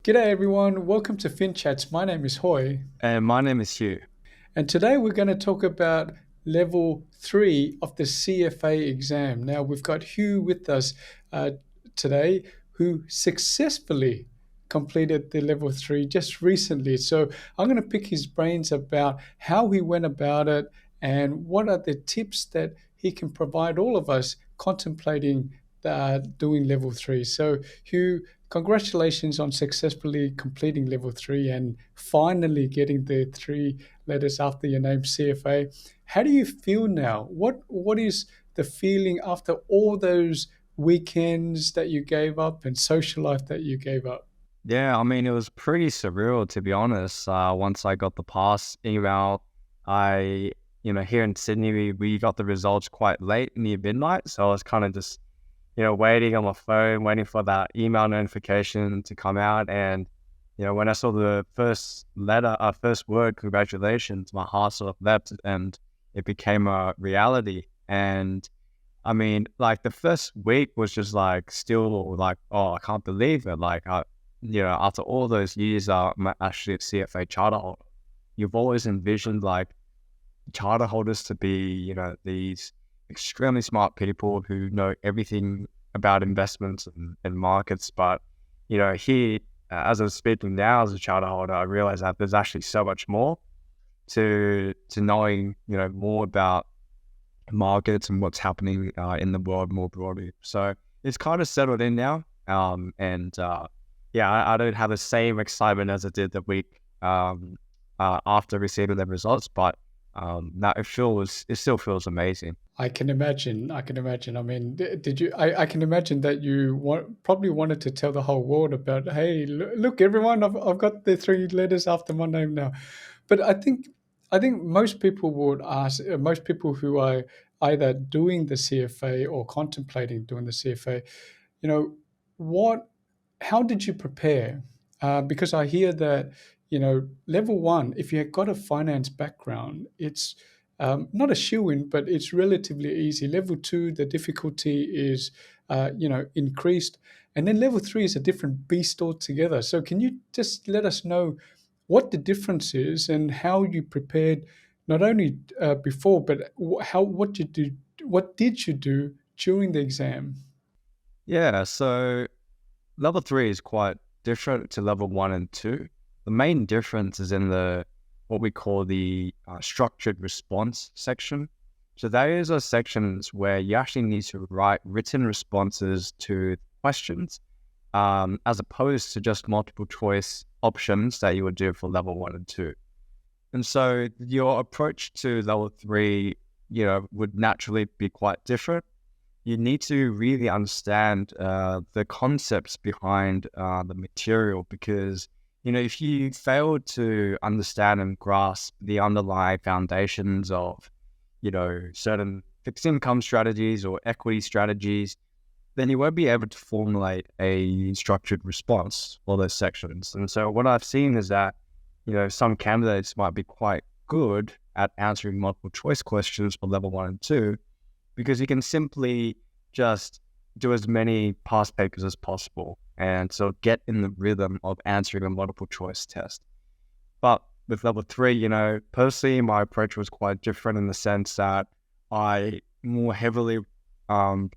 G'day everyone, welcome to FinChats. My name is Hoy, And my name is Hugh. and today we're going to talk about level 3 of the CFA exam. Now, we've got Hugh with us uh, today who successfully completed the level 3 just recently. So, I'm going to pick his brains about how he went about it and what are the tips that he can provide all of us contemplating doing level 3. So, Hugh, congratulations on successfully completing level 3 and finally getting the 3 letters after your name, CFA. How do you feel now? What is the feeling after all those weekends that you gave up and social life that you gave up? Yeah, I mean, it was pretty surreal to be honest. Once I got the pass email, I, here in Sydney, we got the results quite late near midnight. So I was kind of just, waiting on my phone, waiting for that email notification to come out. And, when I saw the first letter, first word, congratulations, my heart sort of leapt and it became a reality. And I mean, like the first week was just like still like, oh, I can't believe it. After all those years, I'm actually a CFA charter holder. You've always envisioned like charter holders to be, these extremely smart people who know everything about investments and markets. But, here, as I'm speaking now as a charter holder, I realize that there's actually so much more to knowing, more about markets and what's happening in the world more broadly. So it's kind of settled in now. I don't have the same excitement as I did the week after receiving the results, but now it still feels amazing. I can imagine. I can imagine. I mean, did you? I can imagine that you probably wanted to tell the whole world about, hey, look, everyone, I've got the 3 letters after my name now. But I think most people would ask, most people who are either doing the CFA or contemplating doing the CFA, you know, what, how did you prepare? Because I hear that, level 1, if you have got a finance background, it's not a shoe-in, but it's relatively easy. Level 2, the difficulty is, increased. And then level 3 is a different beast altogether. So can you just let us know what the difference is and how you prepared not only before, but what did you do during the exam? Yeah, so level three is quite different to level one and two. The main difference is in the what we call the structured response section. So those are sections where you actually need to write written responses to questions, as opposed to just multiple choice options that you would do for level one and two. And so your approach to level three, would naturally be quite different. You need to really understand the concepts behind the material because, if you fail to understand and grasp the underlying foundations of, certain fixed income strategies or equity strategies, then you won't be able to formulate a structured response for those sections. And so what I've seen is that, some candidates might be quite good at answering multiple choice questions for level one and two, because you can simply just do as many past papers as possible and so get in the rhythm of answering a multiple choice test. But with level three, personally, my approach was quite different in the sense that I more heavily I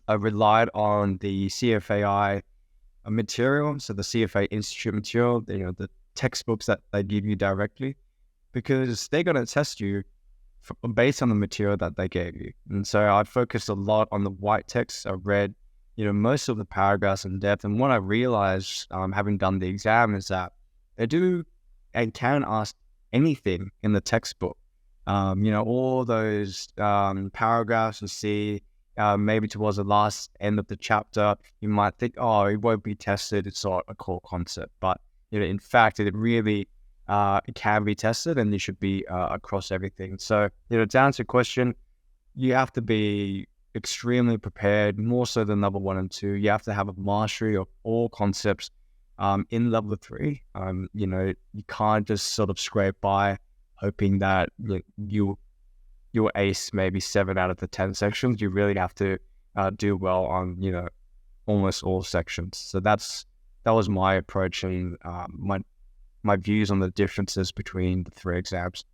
relied on the CFAI material, so the CFA Institute material, the textbooks that they give you directly, because they're going to test you based on the material that they gave you. And so I focused a lot on the white text. I read, most of the paragraphs in depth. And what I realized, having done the exam, is that they do and can ask anything in the textbook. All those paragraphs you see, maybe towards the last end of the chapter, you might think, oh, it won't be tested. It's not a core concept. But, in fact, it really it can be tested and you should be across everything. So, to answer your question, you have to be extremely prepared, more so than level one and two. You have to have a mastery of all concepts in level three. You can't just sort of scrape by hoping that you'll ace maybe 7 out of the 10 sections. You really have to do well on, almost all sections. So that's that was my approach and my views on the differences between the three exams.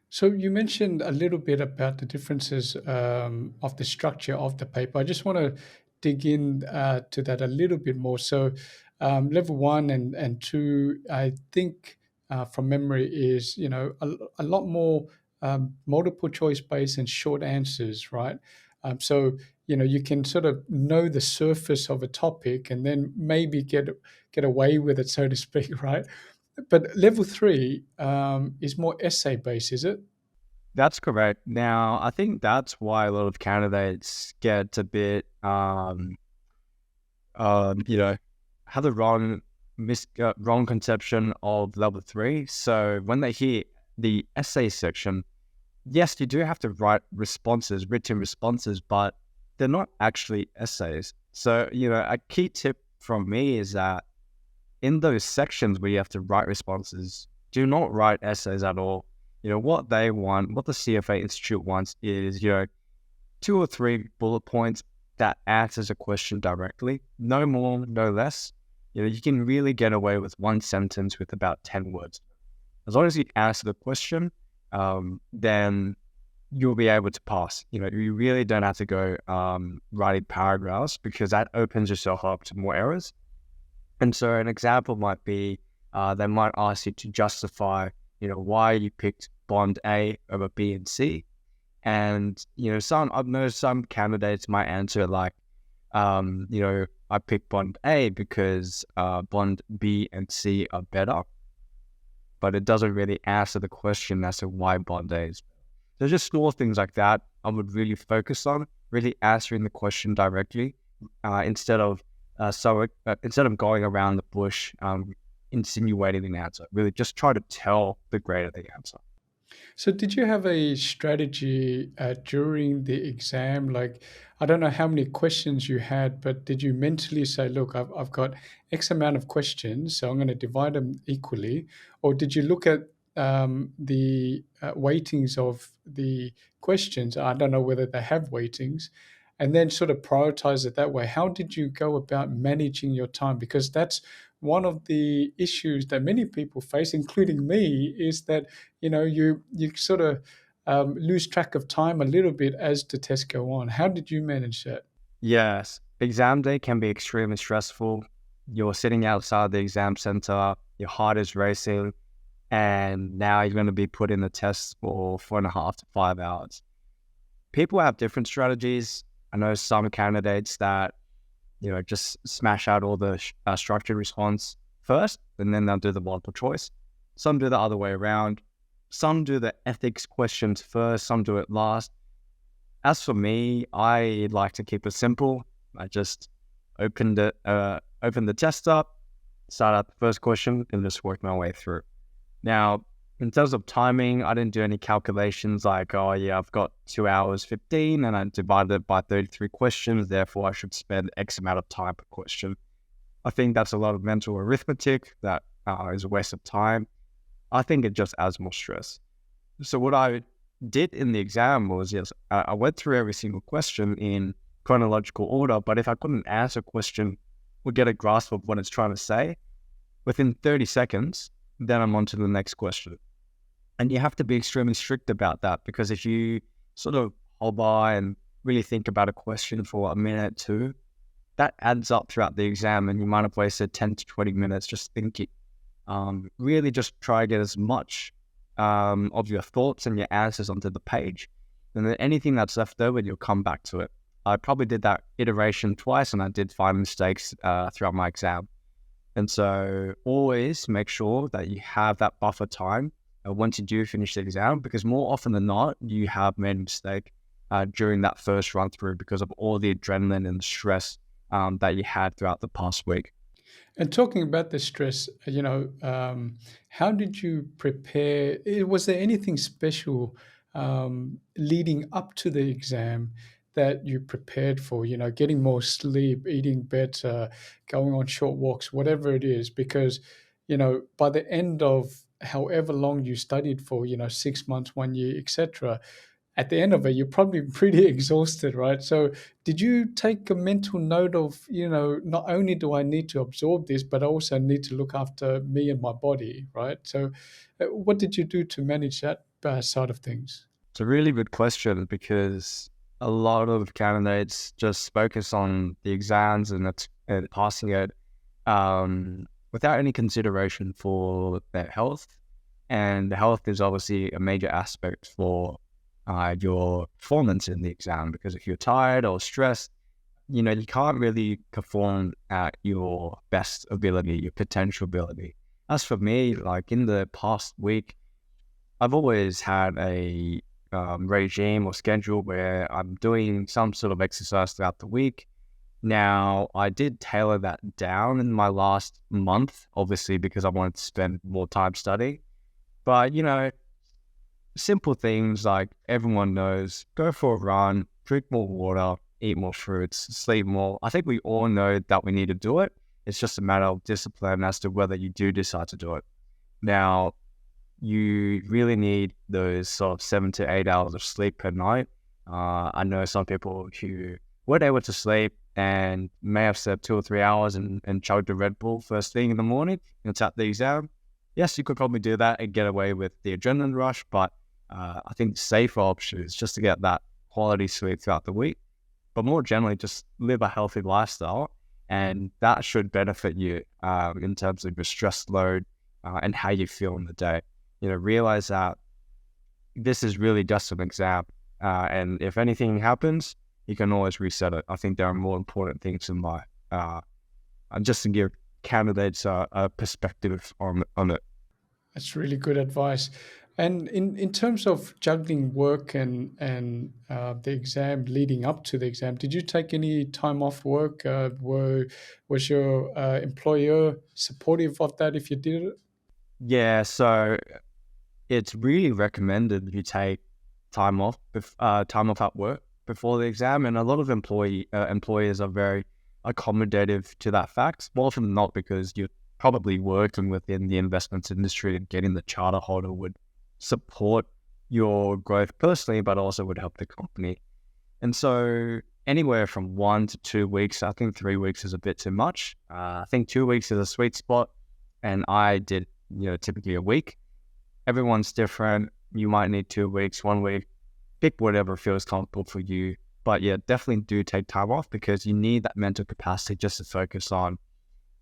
So you mentioned a little bit about the differences of the structure of the paper. I just want to dig in to that a little bit more. So level one and two, I think from memory is a lot more multiple choice based and short answers, right? So you can sort of know the surface of a topic and then maybe get away with it, so to speak, right? But level three is more essay based, is it? That's correct. Now, I think that's why a lot of candidates get a bit, you know, have the wrong conception of level three. So when they hear the essay section, yes, you do have to write responses, written responses, but they're not actually essays. So, a key tip from me is that in those sections where you have to write responses, do not write essays at all. What they want, what the CFA Institute wants is, 2 or 3 bullet points that answers a question directly. No more, no less. You can really get away with one sentence with about 10 words. As long as you answer the question, then you'll be able to pass. You really don't have to go writing paragraphs because that opens yourself up to more errors. And so an example might be they might ask you to justify, why you picked bond A over B and C. And, I've noticed some candidates might answer like, I picked bond A because bond B and C are better. But it doesn't really answer the question as to why bond A is better. So just small things like that I would really focus on, really answering the question directly instead of going around the bush, insinuating an answer. Really just try to tell the grader the answer. So, did you have a strategy during the exam? Like, I don't know how many questions you had, but did you mentally say, look, I've got X amount of questions, so I'm going to divide them equally? Or did you look at the weightings of the questions? I don't know whether they have weightings, and then sort of prioritize it that way. How did you go about managing your time? Because that's one of the issues that many people face, including me, is that you sort of lose track of time a little bit as the tests go on. How did you manage that? Yes, exam day can be extremely stressful. You're sitting outside the exam center, your heart is racing, and now you're going to be put in the test for 4.5 to 5 hours. People have different strategies. I know some candidates that, just smash out all the structured response first, and then they'll do the multiple choice. Some do the other way around. Some do the ethics questions first, some do it last. As for me, I like to keep it simple. I just open the test up, start out the first question, and just work my way through. Now, in terms of timing, I didn't do any calculations like, oh yeah, I've got 2 hours 15 and I divided it by 33 questions, therefore I should spend X amount of time per question. I think that's a lot of mental arithmetic that is a waste of time. I think it just adds more stress. So what I did in the exam was, yes, I went through every single question in chronological order, but if I couldn't answer a question or get a grasp of what it's trying to say, within 30 seconds, then I'm on to the next question. And you have to be extremely strict about that because if you sort of hold by and really think about a question for a minute, two, that adds up throughout the exam and you might have wasted 10 to 20 minutes just thinking. Really just try to get as much of your thoughts and your answers onto the page. And then anything that's left over, you'll come back to it. I probably did that iteration twice and I did find mistakes throughout my exam. And so always make sure that you have that buffer time once you do finish the exam, because more often than not, you have made a mistake during that first run through because of all the adrenaline and stress that you had throughout the past week. And talking about the stress, how did you prepare? Was there anything special leading up to the exam that you prepared for? Getting more sleep, eating better, going on short walks, whatever it is, because by the end of however long you studied for, 6 months, 1 year, etc., at the end of it, you're probably pretty exhausted, right? So, did you take a mental note of, not only do I need to absorb this, but I also need to look after me and my body, right? So, what did you do to manage that side of things? It's a really good question because a lot of candidates just focus on the exams and passing it without any consideration for their health. And the health is obviously a major aspect for your performance in the exam, because if you're tired or stressed, you can't really perform at your best ability, your potential ability. As for me, like in the past week, I've always had a regime or schedule where I'm doing some sort of exercise throughout the week. Now, I did tailor that down in my last month, obviously, because I wanted to spend more time studying. But, simple things like everyone knows, go for a run, drink more water, eat more fruits, sleep more. I think we all know that we need to do it. It's just a matter of discipline as to whether you do decide to do it. Now, you really need those sort of 7 to 8 hours of sleep per night. I know some people who weren't able to sleep and may have slept 2 or 3 hours and chugged a Red Bull first thing in the morning and sat the exam. Yes, you could probably do that and get away with the adrenaline rush, but I think the safer option is just to get that quality sleep throughout the week. But more generally, just live a healthy lifestyle, and that should benefit you in terms of your stress load and how you feel in the day. Realize that this is really just an exam, and if anything happens, you can always reset it. I think there are more important things in life, just to give candidates a perspective on it. That's really good advice. And in terms of juggling work and the exam leading up to the exam, did you take any time off work? Was your employer supportive of that if you did it? Yeah, so it's really recommended if you take time off at work before the exam, and a lot of employers are very accommodative to that fact. More often than not, because you're probably working within the investments industry, and getting the charter holder would support your growth personally, but also would help the company. And so anywhere from 1 to 2 weeks, I think 3 weeks is a bit too much. I think 2 weeks is a sweet spot, and I did, typically a week. Everyone's different. You might need 2 weeks, 1 week, pick whatever feels comfortable for you. But yeah, definitely do take time off, because you need that mental capacity just to focus on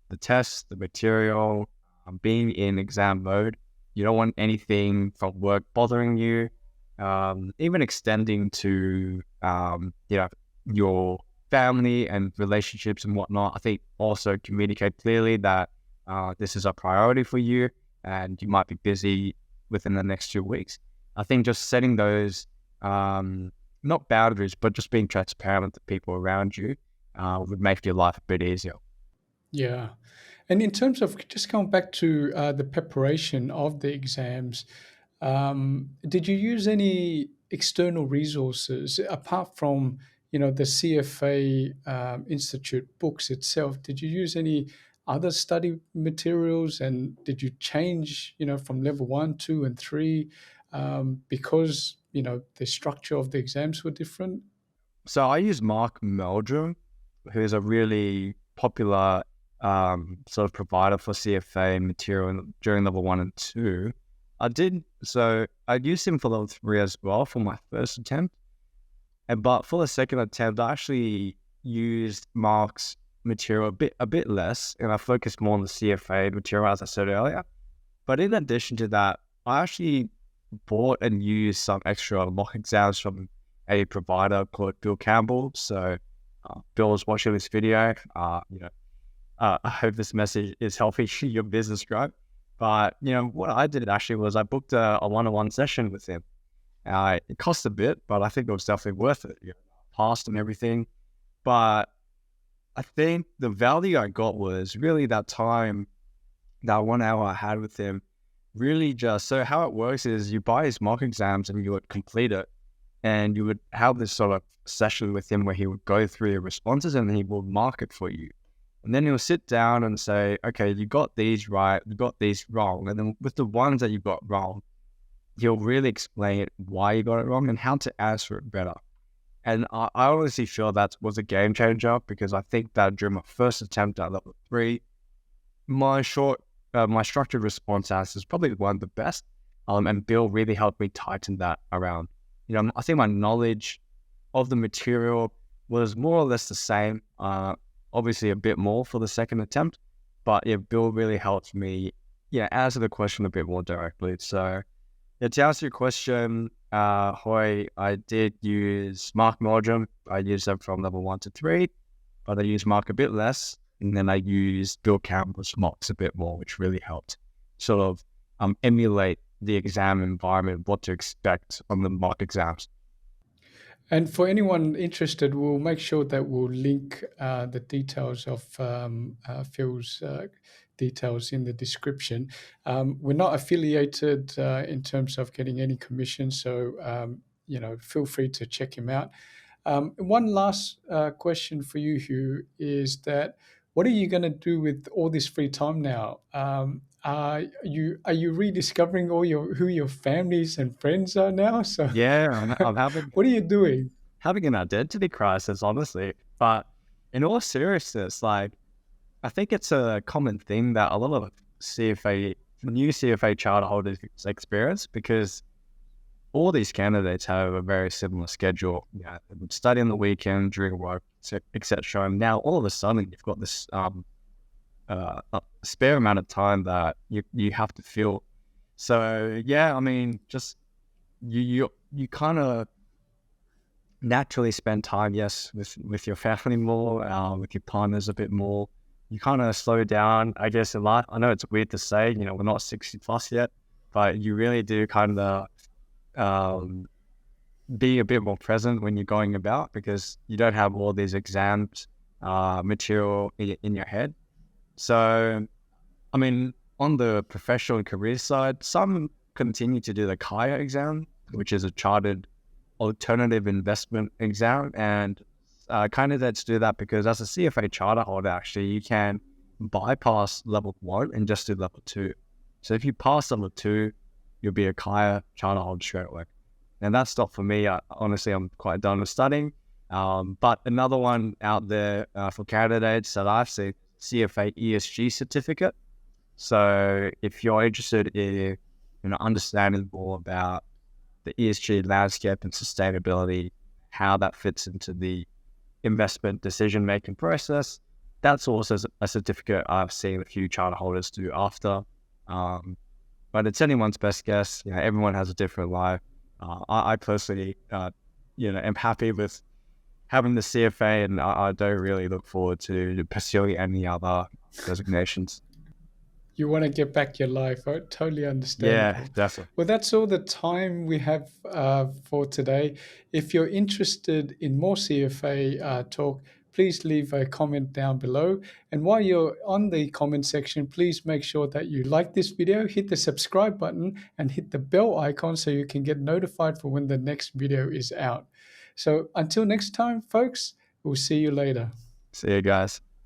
the test, the material, being in exam mode. You don't want anything from work bothering you, even extending to, your family and relationships and whatnot. I think also communicate clearly that this is a priority for you and you might be busy within the next 2 weeks. I think just setting those, not boundaries, but just being transparent with the people around you would make your life a bit easier. Yeah. And in terms of just going back to the preparation of the exams, did you use any external resources apart from, the CFA Institute books itself? Did you use any other study materials, and did you change, from level one, two, and three because, the structure of the exams were different? So I use Mark Meldrum, who is a really popular sort of provider for CFA material during level 1 and 2. I used him for level 3 as well for my first attempt. But for the second attempt, I actually used Mark's material a bit less, and I focused more on the CFA material, as I said earlier. But in addition to that, I actually bought and used some extra mock exams from a provider called Bill Campbell. So Bill is watching this video. I hope this message is helping your business grow. But what I did actually was I booked a one-on-one session with him. It cost a bit, but I think it was definitely worth it. Passed and everything. But I think the value I got was really that time, that 1 hour I had with him. Really just, so how it works is you buy his mock exams and you would complete it. And you would have this sort of session with him where he would go through your responses and he will mark it for you. And then he'll sit down and say, okay, you got these right, you got these wrong. And then with the ones that you got wrong, he'll really explain why you got it wrong and how to answer it better. And I honestly feel that was a game changer because I think that during my first attempt at level 3, my structured response answer is probably one of the best. And Bill really helped me tighten that around. I think my knowledge of the material was more or less the same. Obviously a bit more for the second attempt, but yeah, Bill really helped me, answer the question a bit more directly. So yeah, to answer your question, Hoy, I did use Mark Meldrum. I used them from level 1 to 3, but I used Mark a bit less. And then I used Bill Campbell's mocks a bit more, which really helped sort of emulate the exam environment, what to expect on the mock exams. And for anyone interested, we'll make sure that we'll link the details of Phil's details in the description. We're not affiliated in terms of getting any commission, so feel free to check him out. One last question for you, Hugh, is that what are you going to do with all this free time now? Are you rediscovering who your families and friends are now? So, Yeah, I'm what are you doing? having an identity crisis, honestly. But in all seriousness, like, I think it's a common thing that a lot of new CFA charter holders experience because all these candidates have a very similar schedule. Yeah, they would study on the weekend, during work, etc. And now all of a sudden you've got this a spare amount of time that you have to fill. So yeah, I mean, just you kind of naturally spend time, yes, with your family more, with your partners a bit more. You kind of slow down, I guess, a lot. I know it's weird to say, we're not 60 plus yet, but you really do kind of be a bit more present when you're going about because you don't have all these exams material in your head. So, I mean, on the professional and career side, some continue to do the KIA exam, which is a chartered alternative investment exam. And candidates do that because as a CFA charter holder, actually, you can bypass level 1 and just do level 2. So if you pass level 2, you'll be a KIA charter holder straight away. And that's not for me. Honestly, I'm quite done with studying. But another one out there for candidates that I've seen, CFA ESG certificate. So if you're interested in understanding more about the ESG landscape and sustainability, how that fits into the investment decision-making process, that's also a certificate I've seen a few charter holders do after. But it's anyone's best guess. Everyone has a different life. I personally, am happy with having the CFA, and I don't really look forward to pursuing any other designations. You want to get back your life. Totally Yeah, understandable. definitely. Well, that's all the time we have for today. If you're interested in more CFA talk, please leave a comment down below. And while you're on the comment section, please make sure that you like this video, hit the subscribe button, and hit the bell icon so you can get notified for when the next video is out. So until next time, folks, we'll see you later. See you guys.